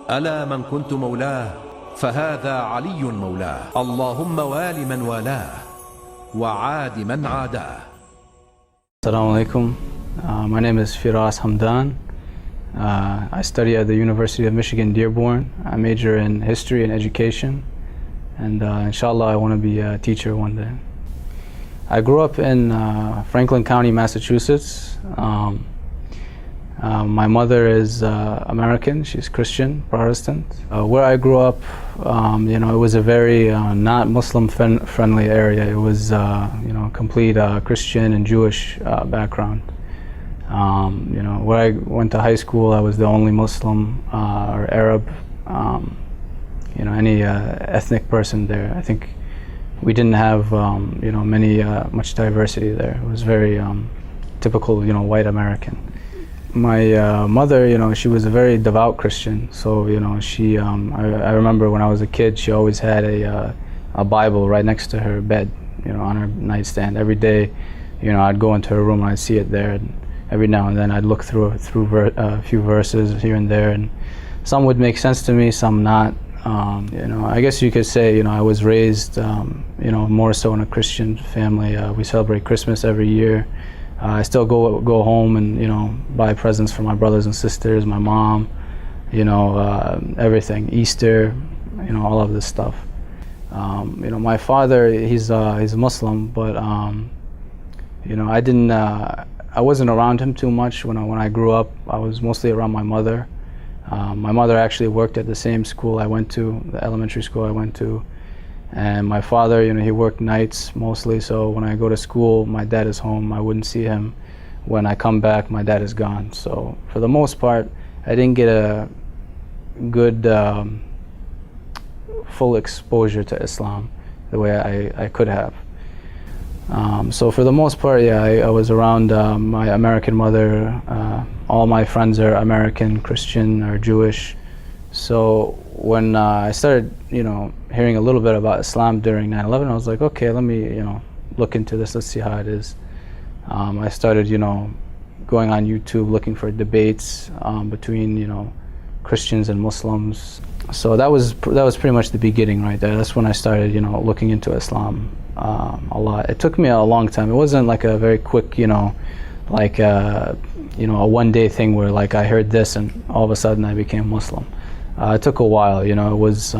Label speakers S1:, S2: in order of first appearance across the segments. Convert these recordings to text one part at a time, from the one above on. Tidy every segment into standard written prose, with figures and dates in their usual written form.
S1: ألا من كنت مولاه فهذا علي مولاه. اللهم وال من والاه وعاد من عاداه.
S2: Assalamu alaikum. My name is Firas Hamdan. I study at the University of Michigan Dearborn. I major in history and education, and inshallah I want to be a teacher one day. I grew up in Franklin County, Massachusetts. My mother is American. She's Christian, Protestant. Where I grew up, it was a very not Muslim friendly area. It was complete Christian and Jewish background. Where I went to high school, I was the only Muslim or Arab, any ethnic person there. I think we didn't have much diversity there. It was very typical white American. My mother, she was a very devout Christian. So she I remember when I was a kid, she always had a Bible right next to her bed, on her nightstand. Every day, I'd go into her room and I'd see it there. And every now and then I'd look through a few verses here and there, and some would make sense to me, some not. I guess you could say, I was raised, more so in a Christian family. We celebrate Christmas every year. I still go home and, buy presents for my brothers and sisters, my mom, everything, Easter, all of this stuff. My father, he's a Muslim, but, I wasn't around him too much when I grew up. I was mostly around my mother. My mother actually worked at the same school I went to, the elementary school I went to. And my father, he worked nights mostly, so when I go to school, my dad is home. I wouldn't see him. When I come back, my dad is gone. So for the most part, I didn't get a good full exposure to Islam the way I could have. So for the most part, I was around my American mother. All my friends are American, Christian, or Jewish. So when I started, hearing a little bit about Islam during 9/11, I was like, okay, let me, look into this. Let's see how it is. I started, going on YouTube looking for debates between, Christians and Muslims. So that was pretty much the beginning right there. That's when I started, looking into Islam a lot. It took me a long time. It wasn't like a very quick, a one-day thing where like I heard this and all of a sudden I became Muslim. It took a while. It was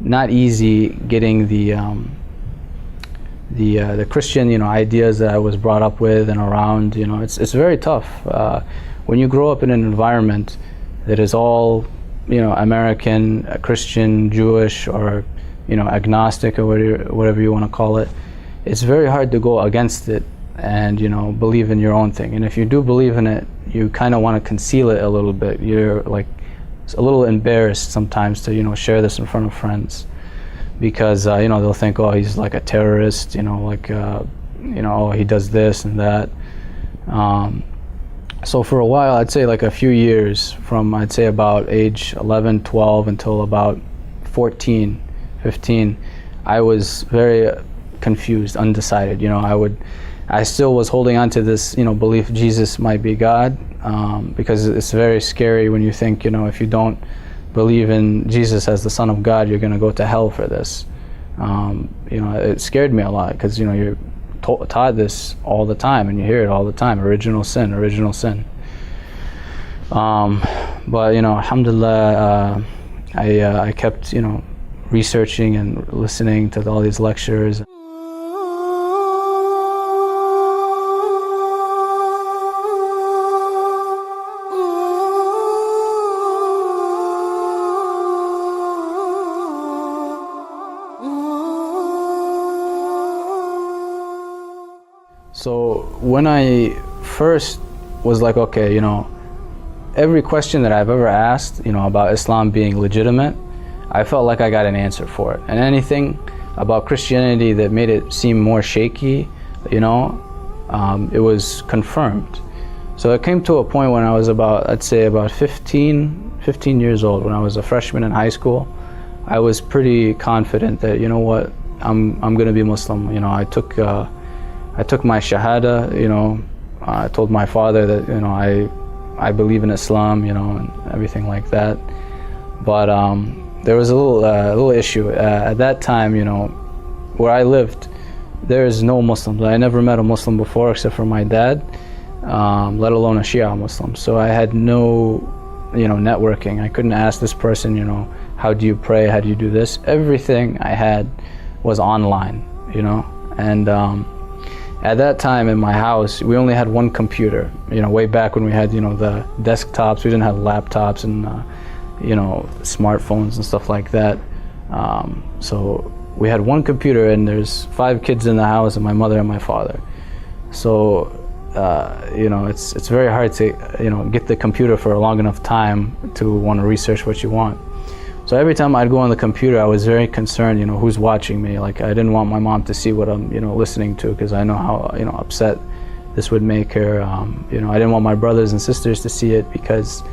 S2: not easy getting the Christian ideas that I was brought up with and around. It's very tough when you grow up in an environment that is all American, Christian, Jewish, or agnostic, or whatever you want to call it. It's very hard to go against it and believe in your own thing. And if you do believe in it, you kind of want to conceal it a little bit. You're like a little embarrassed sometimes to share this in front of friends, because they'll think, oh, he's like a terrorist, oh, he does this and that. So for a while, I'd say like a few years, from I'd say about age 11, 12 until about 14, 15, I was very confused, undecided. I still was holding on to this, belief Jesus might be God, because it's very scary when you think, if you don't believe in Jesus as the Son of God, you're going to go to hell for this. It scared me a lot, because you're taught this all the time, and you hear it all the time: original sin, original sin. But alhamdulillah, I kept researching and listening to all these lectures. So when I first was like, okay, every question that I've ever asked, about Islam being legitimate, I felt like I got an answer for it. And anything about Christianity that made it seem more shaky, it was confirmed. So it came to a point when I was I'd say about 15 years old, when I was a freshman in high school. I was pretty confident that, what, I'm going to be Muslim. I took my shahada, I told my father that, I believe in Islam, and everything like that. But there was a little issue at that time. You know, where I lived, there is no Muslims. I never met a Muslim before except for my dad, let alone a Shia Muslim. So I had no, you know, networking. I couldn't ask this person, you know, how do you pray? How do you do this? Everything I had was online, you know. And at that time in my house, we only had one computer. You know, way back when we had, you know, the desktops. We didn't have laptops and you know, smartphones and stuff like that. So we had one computer, and there's 5 kids in the house, and my mother and my father. So you know, it's very hard to, you know, get the computer for a long enough time to want to research what you want. So every time I'd go on the computer, I was very concerned, you know, who's watching me. Like, I didn't want my mom to see what I'm, you know, listening to, because I know how, you know, upset this would make her. You know, I didn't want my brothers and sisters to see it, because,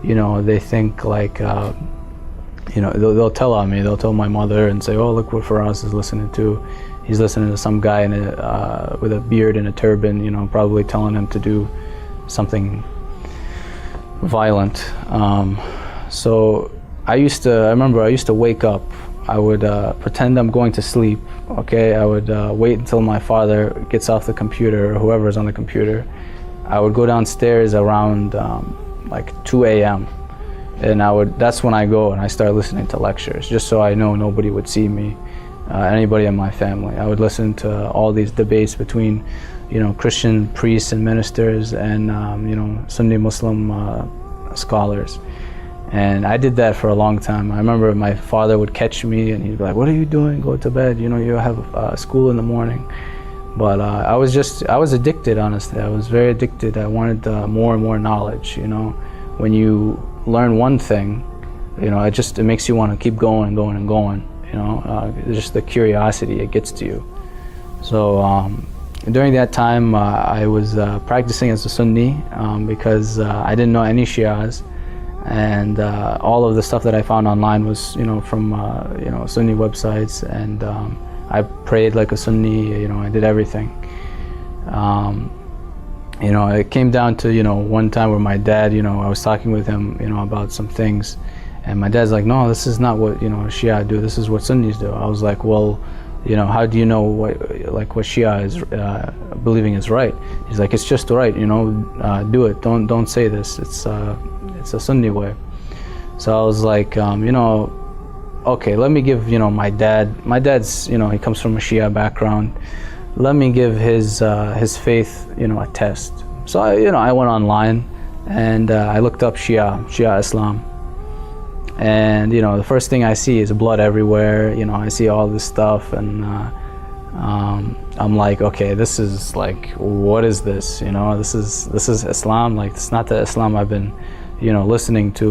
S2: you know, they think like, you know, they'll tell on me. They'll tell my mother and say, oh, look what Faraz is listening to. He's listening to some guy with a beard and a turban, you know, probably telling him to do something violent. So I remember I used to wake up. I would pretend I'm going to sleep, okay? I would wait until my father gets off the computer, or whoever's on the computer. I would go downstairs around like 2 a.m. and that's when I go and I start listening to lectures, just so I know nobody would see me, anybody in my family. I would listen to all these debates between, you know, Christian priests and ministers and, you know, Sunni Muslim scholars. And I did that for a long time. I remember my father would catch me and he'd be like, what are you doing? Go to bed, you know, you have school in the morning. But I was addicted, honestly. I was very addicted. I wanted more and more knowledge, you know. When you learn one thing, you know, it makes you want to keep going and going and going, you know. Just the curiosity, it gets to you. So during that time, I was practicing as a Sunni because I didn't know any Shias. And all of the stuff that I found online was, you know, from you know, Sunni websites, and I prayed like a Sunni, you know, I did everything. You know, it came down to, you know, one time where my dad, you know, I was talking with him, you know, about some things, and my dad's like, no, this is not what, you know, Shia do, this is what Sunnis do. I was like, well, you know, how do you know what Shia is believing is right? He's like, it's just right, you know, do it, don't say this, it's a Sunni way. So I was like, you know, okay, let me give, you know, my dad's, you know, he comes from a Shia background. Let me give his faith, you know, a test. So I went online and I looked up Shia Islam. And, you know, the first thing I see is blood everywhere. You know, I see all this stuff, and I'm like, okay, this is like, what is this? You know, this is Islam. Like, it's not the Islam I've been, you know, listening to,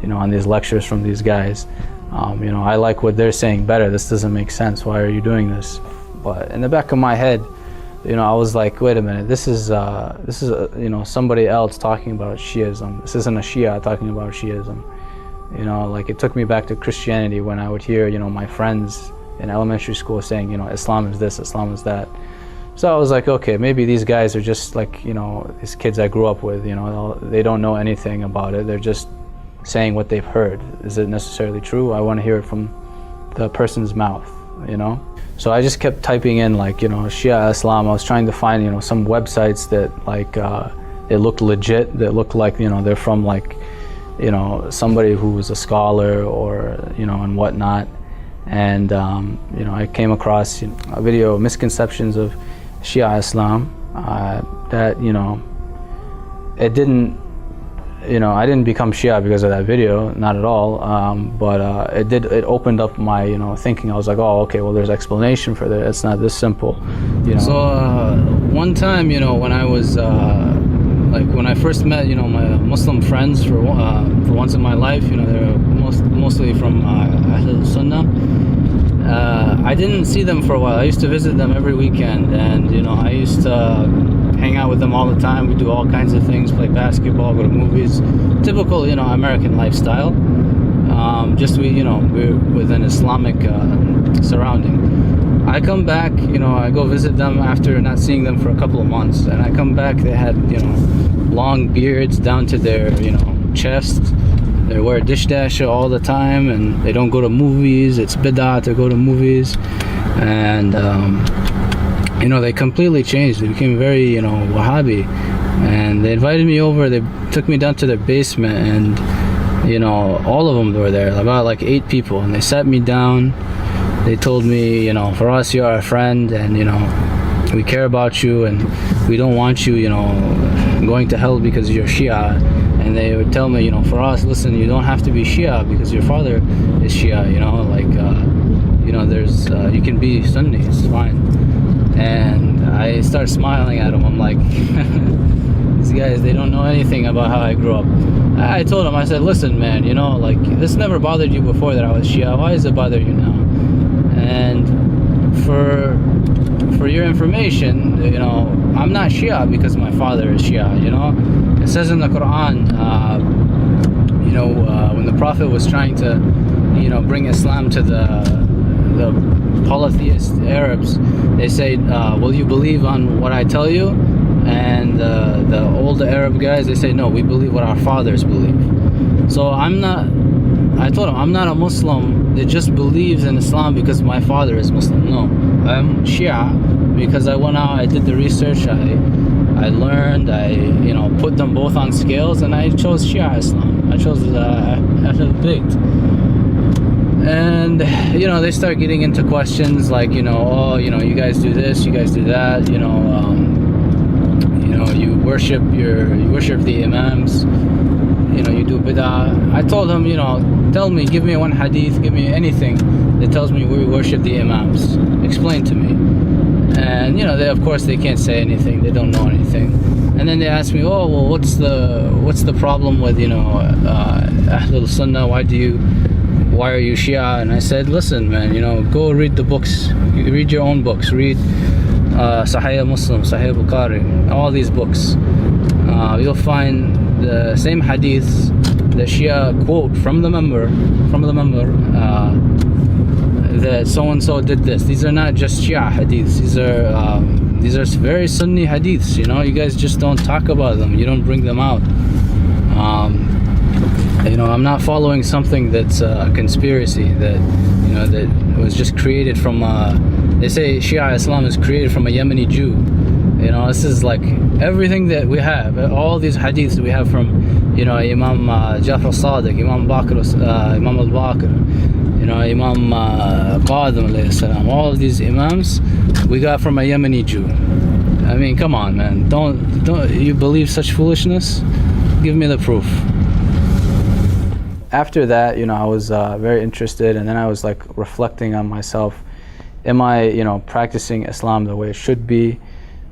S2: you know, on these lectures from these guys. You know, I like what they're saying better. This doesn't make sense. Why are you doing this? But in the back of my head, you know, I was like, wait a minute, this is you know, somebody else talking about Shiism. This isn't a Shia talking about Shiism. You know, like, it took me back to Christianity when I would hear, you know, my friends in elementary school saying, you know, Islam is this, Islam is that. So I was like, okay, maybe these guys are just like, you know, these kids I grew up with, you know, they don't know anything about it. They're just saying what they've heard. Is it necessarily true? I want to hear it from the person's mouth, you know? So I just kept typing in, like, you know, Shia Islam. I was trying to find, you know, some websites that, like, they looked legit, that looked like, you know, they're from, like, you know, somebody who was a scholar or, you know, and whatnot. And, you know, I came across, you know, a video, Misconceptions of Shia Islam, that, you know, it didn't, you know, I didn't become Shia because of that video, not at all, but it opened up my, you know, thinking. I was like, oh, okay, well, there's explanation for that. It's not this simple, you know. So one time, you know, when I was, like, when I first met, you know, my Muslim friends for once in my life, you know, they're mostly from Ahl Sunnah. I didn't see them for a while. I used to visit them every weekend, and, you know, I used to hang out with them all the time. We do all kinds of things, play basketball, go to movies, typical, you know, American lifestyle. Just you know, we're with an Islamic surrounding. I come back, you know, I go visit them after not seeing them for a couple of months, and I come back, they had, you know, long beards down to their, you know, chest. They wear dish dasher all the time, and they don't go to movies. It's bid'ah to go to movies, and you know, they completely changed. They became very, you know, Wahhabi, and they invited me over. They took me down to their basement, and you know, all of them were there, about like 8 people, and they sat me down. They told me, you know, for us, you're our friend, and you know, we care about you, and we don't want you, you know, going to hell because you're Shia. And they would tell me, you know, for us, listen, you don't have to be Shia because your father is Shia, you know, like, you know, there's, you can be Sunni, it's fine. And I start smiling at them. I'm like, these guys, they don't know anything about how I grew up. I told them, I said, listen, man, you know, like, this never bothered you before that I was Shia. Why does it bother you now? And for your information, you know, I'm not Shia because my father is Shia, you know. It says in the Quran, you know, when the Prophet was trying to, you know, bring Islam to the polytheist Arabs, they say, will you believe on what I tell you? And the older Arab guys, they say, no, we believe what our fathers believe. So I told him, I'm not a Muslim that just believes in Islam because my father is Muslim. No, I'm Shia because I went out, I did the research, I learned, I, you know, put them both on scales, and I chose Shia Islam. I chose Ahlul Bayt. And you know, they start getting into questions like, you know, oh, you know, you guys do this, you guys do that, you know, you worship the Imams, you know, you do bid'ah. I told him, you know, tell me, give me one hadith, give me anything that tells me we worship the Imams. Explain to me. And you know, they, of course, they can't say anything. They don't know anything. And then they ask me, oh, well, what's the problem with, you know, Ahlul Sunnah? Why are you Shia? And I said, listen, man, you know, go read the books. You read your own books. Read Sahih Muslim, Sahih Bukhari, all these books. You'll find the same hadiths that Shia quote from the member, that so-and-so did this. These are not just Shia hadiths. These are very Sunni hadiths, you know. You guys just don't talk about them. You don't bring them out. You know, I'm not following something that's a conspiracy that, you know, that was just created from, they say Shia Islam is created from a Yemeni Jew. You know, this is like everything that we have, all these hadiths we have from, you know, Imam Jafar Sadiq, Imam Imam al-Baqir, you know, Imam Qadim alayhi salam, all of these Imams we got from a Yemeni Jew. I mean, come on, man, don't you believe such foolishness? Give me the proof. After that, you know, I was very interested, and then I was like reflecting on myself. Am I, you know, practicing Islam the way it should be?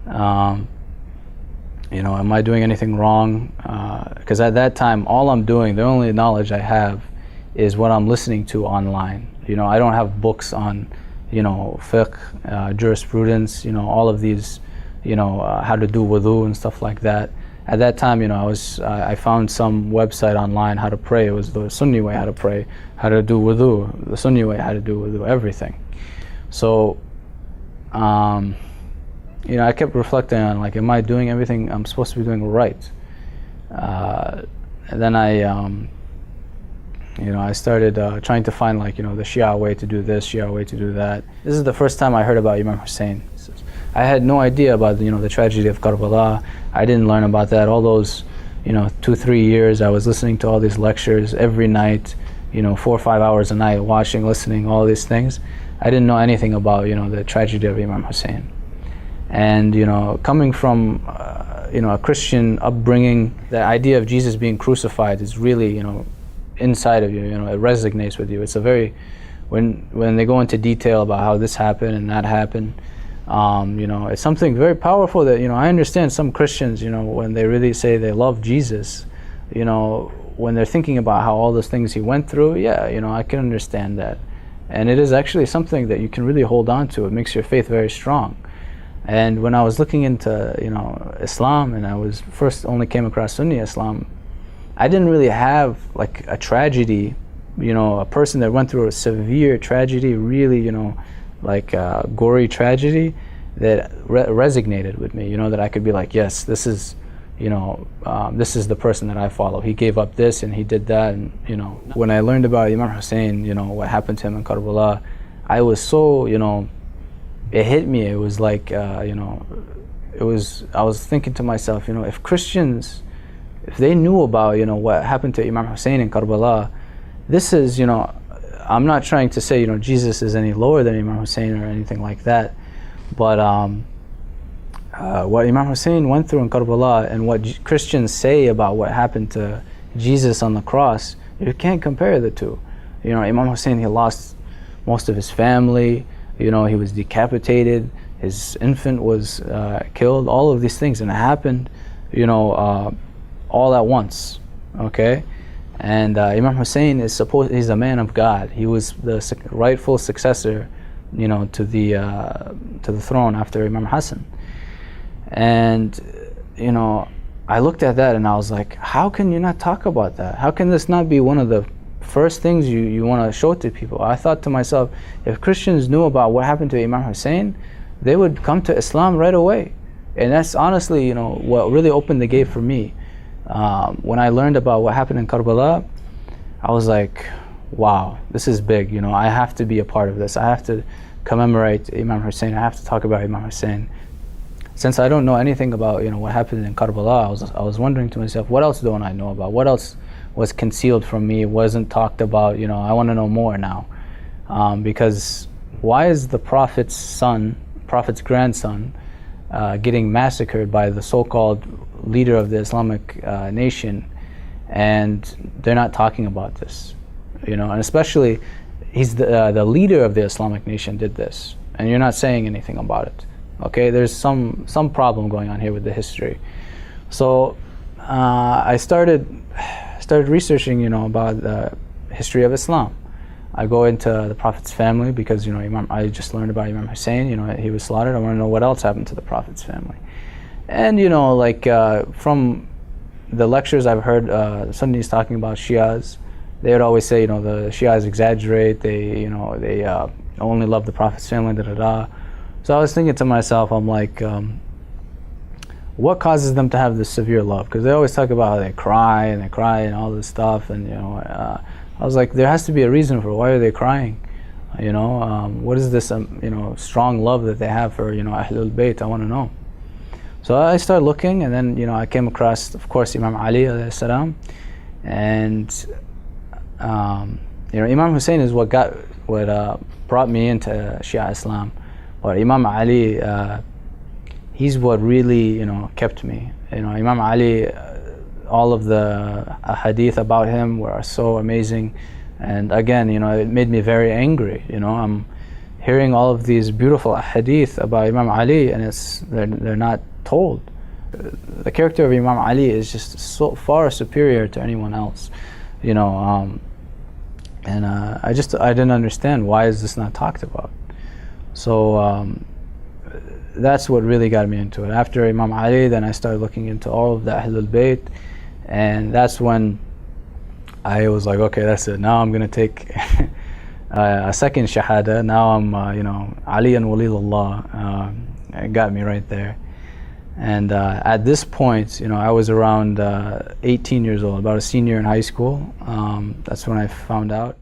S2: You know, am I doing anything wrong? Because at that time, all I'm doing, the only knowledge I have is what I'm listening to online. You know, I don't have books on, you know, fiqh, jurisprudence, you know, all of these, you know, how to do wudu and stuff like that. At that time, you know, I found some website online how to pray. It was the Sunni way how to pray, how to do wudu, the Sunni way how to do wudu, everything. So, you know, I kept reflecting on, like, am I doing everything I'm supposed to be doing right? And then you know, I started trying to find, like, you know, the Shia way to do this, Shia way to do that. This is the first time I heard about Imam Hussein. I had no idea about, you know, the tragedy of Karbala. I didn't learn about that. All those, you know, 2-3 years I was listening to all these lectures every night, you know, 4 or 5 hours a night, watching, listening, all these things. I didn't know anything about, you know, the tragedy of Imam Hussein. And, you know, coming from, you know, a Christian upbringing, the idea of Jesus being crucified is really, you know, inside of you, you know, it resonates with you. It's a very, when they go into detail about how this happened and that happened, you know, it's something very powerful that, you know, I understand some Christians, you know, when they really say they love Jesus, you know, when they're thinking about how all those things he went through, yeah, you know, I can understand that. And it is actually something that you can really hold on to. It makes your faith very strong. And when I was looking into, you know, Islam, and I was first only came across Sunni Islam, I didn't really have like a tragedy, you know, a person that went through a severe tragedy, really, you know, like a gory tragedy that resonated with me, you know, that I could be like, yes, this is, this is the person that I follow. He gave up this and he did that. And when I learned about Imam Hussein, what happened to him in Karbala, I was so, it hit me. It was like, I was thinking to myself, if Christians, if they knew about, what happened to Imam Hussein in Karbala, this is, I'm not trying to say, Jesus is any lower than Imam Hussein or anything like that, but what Imam Hussein went through in Karbala and what Christians say about what happened to Jesus on the cross, you can't compare the two. Imam Hussein, he lost most of his family, he was decapitated, his infant was killed, all of these things, and it happened, all at once, okay? And Imam Hussein he's a man of God. He was the rightful successor, to the throne after Imam Hassan. And I looked at that and I was like, how can you not talk about that? How can this not be one of the first things you want to show to people? I thought to myself, if Christians knew about what happened to Imam Hussein, they would come to Islam right away. And that's honestly, what really opened the gate for me. When I learned about what happened in Karbala, I was like, wow, this is big. I have to be a part of this. I have to commemorate Imam Hussein. I have to talk about Imam Hussein. Since I don't know anything about what happened in Karbala, I was wondering to myself, what else don't I know about? What else was concealed from me, wasn't talked about? I want to know more now. Because why is the Prophet's grandson, getting massacred by the so-called leader of the Islamic nation, and they're not talking about this? And especially, he's the leader of the Islamic nation did this, and you're not saying anything about it. Okay, there's some problem going on here with the history. So I started researching, about the history of Islam. I go into the Prophet's family because I just learned about Imam Hussein. He was slaughtered. I want to know what else happened to the Prophet's family. And from the lectures I've heard Sunnis talking about Shias, they would always say the Shias exaggerate. They only love the Prophet's family. Da da da. So I was thinking to myself, I'm like, what causes them to have this severe love? Because they always talk about how they cry and all this stuff, and I was like, there has to be a reason for why are they crying? What is this strong love that they have for Ahlul Bayt? I want to know. So I started looking, and then I came across, of course, Imam Ali alayhi salam, and Imam Hussein is what brought me into Shia Islam. But Imam Ali, he's what really kept me. Imam Ali, all of the hadith about him were so amazing, and again, it made me very angry. I'm hearing all of these beautiful hadith about Imam Ali, and they're not told. The character of Imam Ali is just so far superior to anyone else, and I didn't understand, why is this not talked about? So that's what really got me into it. After Imam Ali, then I started looking into all of the Ahlul Bayt, and that's when I was like, okay, that's it. Now I'm going to take a second Shahada. Now I'm, Ali and Waliyullah. It got me right there. And at this point, I was around 18 years old, about a senior in high school. That's when I found out.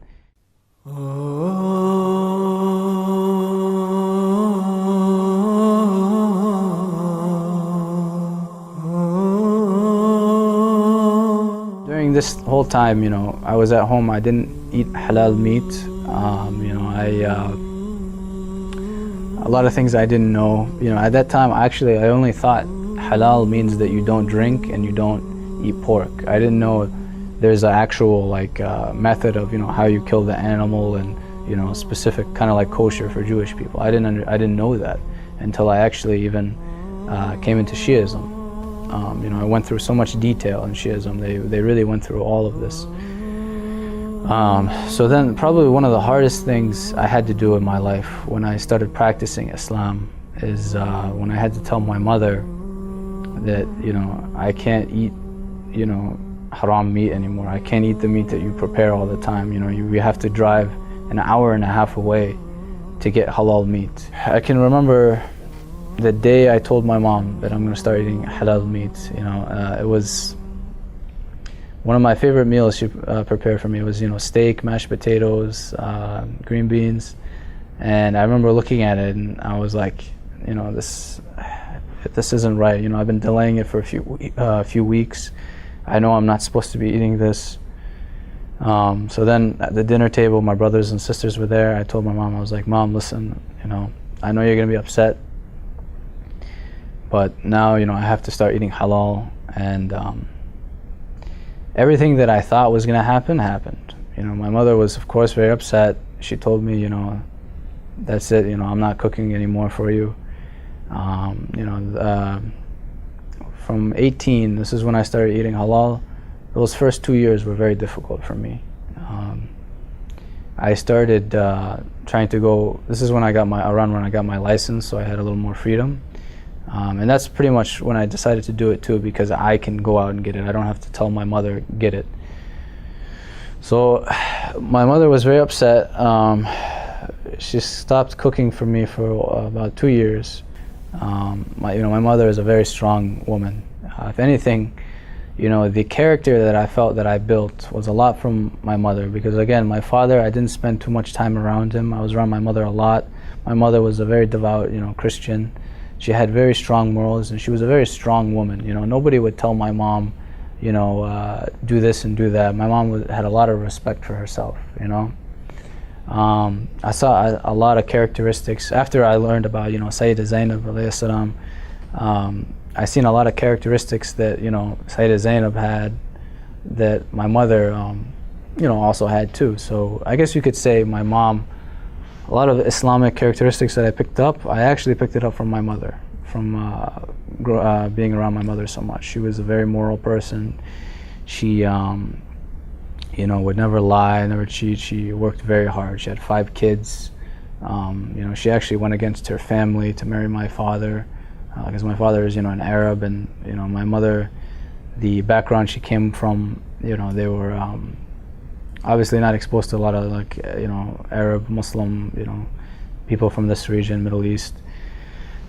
S2: During this whole time, I was at home. I didn't eat halal meat. A lot of things I didn't know. At that time, I only thought halal means that you don't drink and you don't eat pork. I didn't know there's an actual method of how you kill the animal, and specific kind of like kosher for Jewish people. I didn't know that until I actually even came into Shiism. I went through so much detail in Shiism. They really went through all of this. So then probably one of the hardest things I had to do in my life when I started practicing Islam is when I had to tell my mother that I can't eat haram meat anymore. I can't eat the meat that you prepare all the time. You have to drive an hour and a half away to get halal meat. I can remember the day I told my mom that I'm going to start eating halal meat, you know, it was one of my favorite meals she prepared for me. Was, you know, steak, mashed potatoes, green beans, and I remember looking at it and I was like, you know, this isn't right. You know, I've been delaying it for a few weeks. I know I'm not supposed to be eating this. So then at the dinner table, my brothers and sisters were there. I told my mom, I was like, Mom, listen, you know, I know you're gonna be upset, but now, you know, I have to start eating halal, and everything that I thought was gonna happen happened. You know, my mother was, of course, very upset. She told me, you know, that's it, you know, I'm not cooking anymore for you. You know, from 18, this is when I started eating halal. Those first 2 years were very difficult for me. I started trying to go, this is when I got around when I got my license, so I had a little more freedom. And that's pretty much when I decided to do it too, because I can go out and get it. I don't have to tell my mother, get it. So my mother was very upset. She stopped cooking for me for about 2 years. You know, my mother is a very strong woman. If anything, you know, the character that I felt that I built was a lot from my mother, because again, my father, I didn't spend too much time around him. I was around my mother a lot. My mother was a very devout, you know, Christian. She had very strong morals, and she was a very strong woman. You know, nobody would tell my mom, you know, do this and do that. My mom had a lot of respect for herself, you know. I saw a lot of characteristics after I learned about, you know, Sayyida Zainab alayhi salam. I seen a lot of characteristics that, you know, Sayyida Zainab had that my mother, you know, also had too. So I guess you could say my mom, a lot of Islamic characteristics that I picked up, I actually picked it up from my mother, from being around my mother so much. She was a very moral person. She, you know, would never lie, never cheat. She worked very hard. She had 5 kids. You know, she actually went against her family to marry my father, because my father is, you know, an Arab, and, you know, my mother, the background she came from, you know, they were obviously not exposed to a lot of, like, you know, Arab, Muslim, you know, people from this region, Middle East.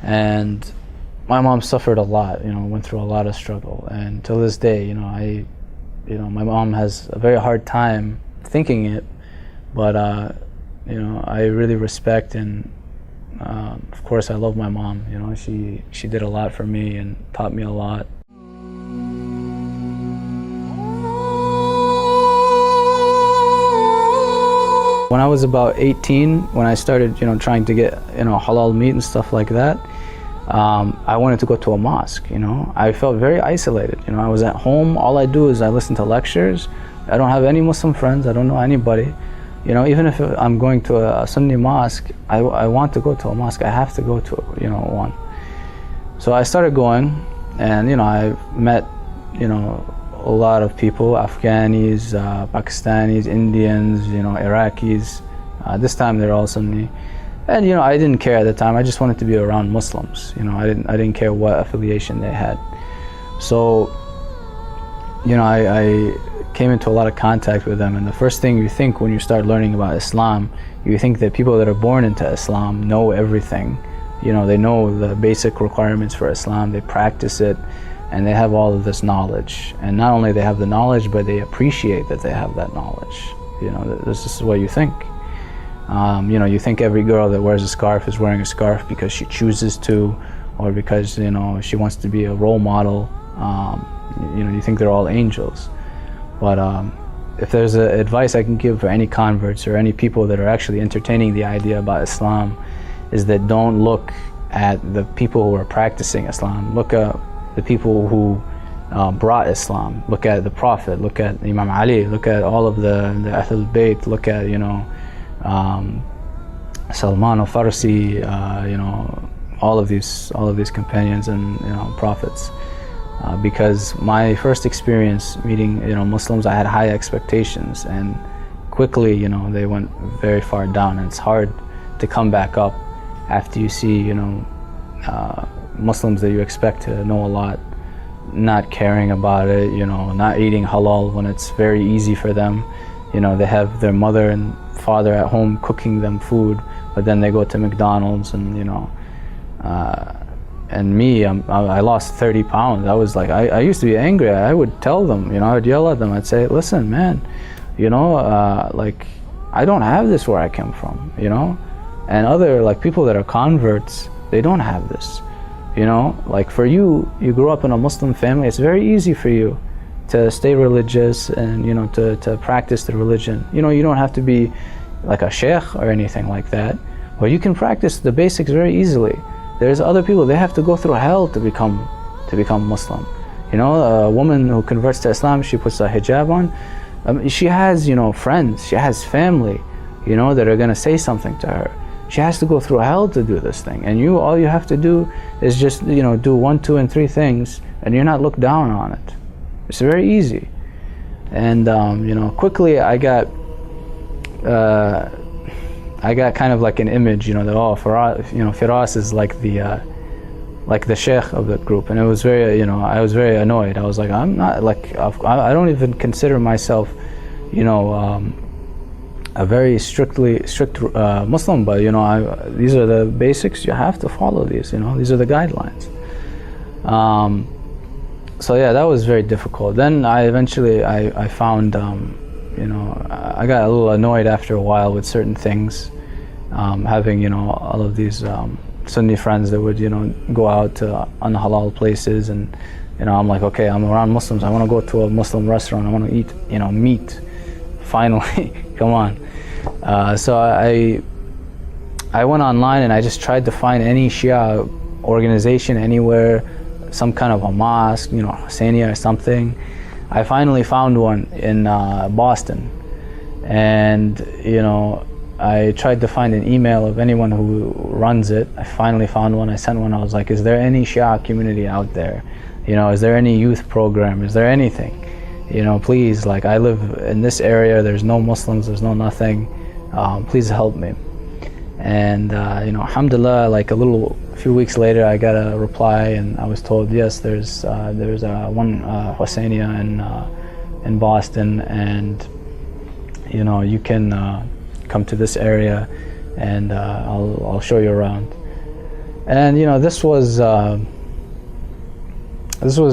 S2: And my mom suffered a lot, you know, went through a lot of struggle. And till this day, you know, my mom has a very hard time thinking it, but, you know, I really respect and, of course, I love my mom. You know, she did a lot for me and taught me a lot. When I was about 18, when I started, you know, trying to get, you know, halal meat and stuff like that, I wanted to go to a mosque. You know, I felt very isolated. You know, I was at home. All I do is I listen to lectures. I don't have any Muslim friends. I don't know anybody. You know, even if I'm going to a Sunni mosque, I want to go to a mosque. I have to go to, you know, one. So I started going, and, you know, I met, you know, a lot of people, Afghanis, Pakistanis, Indians, you know, Iraqis. This time they're all Sunni. And, you know, I didn't care at the time. I just wanted to be around Muslims. You know, I didn't care what affiliation they had. So, you know, I came into a lot of contact with them, and the first thing you think when you start learning about Islam, you think that people that are born into Islam know everything. You know, they know the basic requirements for Islam, they practice it, and they have all of this knowledge. And not only they have the knowledge, but they appreciate that they have that knowledge. You know, this is what you think. You know, you think every girl that wears a scarf is wearing a scarf because she chooses to, or because, you know, she wants to be a role model. You know, you think they're all angels. But if there's advice I can give for any converts or any people that are actually entertaining the idea about Islam, is that don't look at the people who are practicing Islam. Look at the people who brought Islam. Look at the Prophet. Look at Imam Ali. Look at all of the Ahlul Bayt. Look at, you know, Salman al-Farsi. You know, all of these companions and, you know, prophets. Because my first experience meeting, you know, Muslims, I had high expectations, and quickly, you know, they went very far down, and it's hard to come back up after you see, you know, Muslims that you expect to know a lot, not caring about it, you know, not eating halal when it's very easy for them. You know, they have their mother and father at home cooking them food, but then they go to McDonald's and, you know, and me, I lost 30 pounds. I was like, I used to be angry. I would tell them, you know, I would yell at them. I'd say, listen, man, you know, like, I don't have this where I come from, you know? And other, like, people that are converts, they don't have this, you know? Like, for you, you grew up in a Muslim family, it's very easy for you to stay religious and, you know, to practice the religion. You know, you don't have to be like a sheikh or anything like that, but you can practice the basics very easily. There's other people, they have to go through hell to become Muslim. You know, a woman who converts to Islam, she puts a hijab on, she has, you know, friends, she has family, you know, that are gonna say something to her. She has to go through hell to do this thing, and all you have to do is just, you know, do 1, 2, and 3 things, and you're not looked down on it. It's very easy. And you know, quickly I got kind of like an image, you know, that, oh, Firas is like the sheikh of the group, and it was very, you know, I was very annoyed. I was like, I'm not, like, I don't even consider myself, you know, a very strict Muslim, but, you know, these are the basics. You have to follow these, you know, these are the guidelines. So yeah, that was very difficult. Then I eventually found, you know, I got a little annoyed after a while with certain things, having, you know, all of these Sunni friends that would, you know, go out to unhalal places, and, you know, I'm like, okay, I'm around Muslims, I want to go to a Muslim restaurant, I want to eat, you know, meat, finally, come on. So I went online and I just tried to find any Shia organization anywhere, some kind of a mosque, you know, Husseiniya or something. I finally found one in Boston, and, you know, I tried to find an email of anyone who runs it. I finally found one. I sent one. I was like, is there any Shia community out there? You know, is there any youth program? Is there anything? You know, please, like, I live in this area, there's no Muslims, there's no nothing, please help me. And you know, alhamdulillah, like a few weeks later, I got a reply, and I was told, yes, there's one Husseiniya in Boston, and, you know, you can come to this area, and I'll show you around. And, you know, this was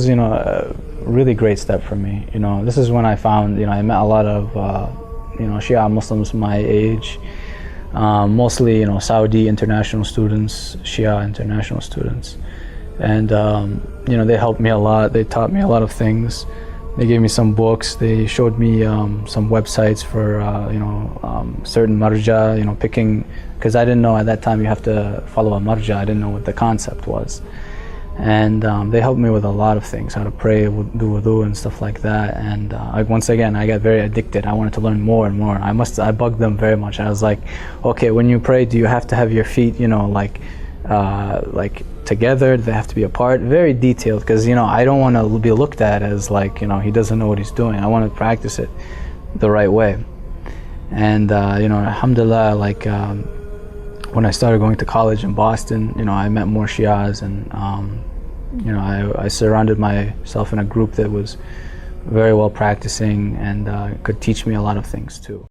S2: you know, a really great step for me. You know, this is when I found, you know, I met a lot of you know, Shia Muslims my age. Mostly, you know, Saudi international students, Shia international students, and you know, they helped me a lot. They taught me a lot of things. They gave me some books. They showed me some websites for you know, certain marja, you know, picking, because I didn't know at that time you have to follow a marja. I didn't know what the concept was. And they helped me with a lot of things, how to pray, do wudu and stuff like that. And once again, I got very addicted. I wanted to learn more and more. I bugged them very much. I was like, okay, when you pray, do you have to have your feet, you know, like together? Do they have to be apart? Very detailed, because, you know, I don't want to be looked at as like, you know, he doesn't know what he's doing. I want to practice it the right way. And you know, alhamdulillah, like when I started going to college in Boston, you know, I met more Shias, and you know, I surrounded myself in a group that was very well practicing, and could teach me a lot of things too.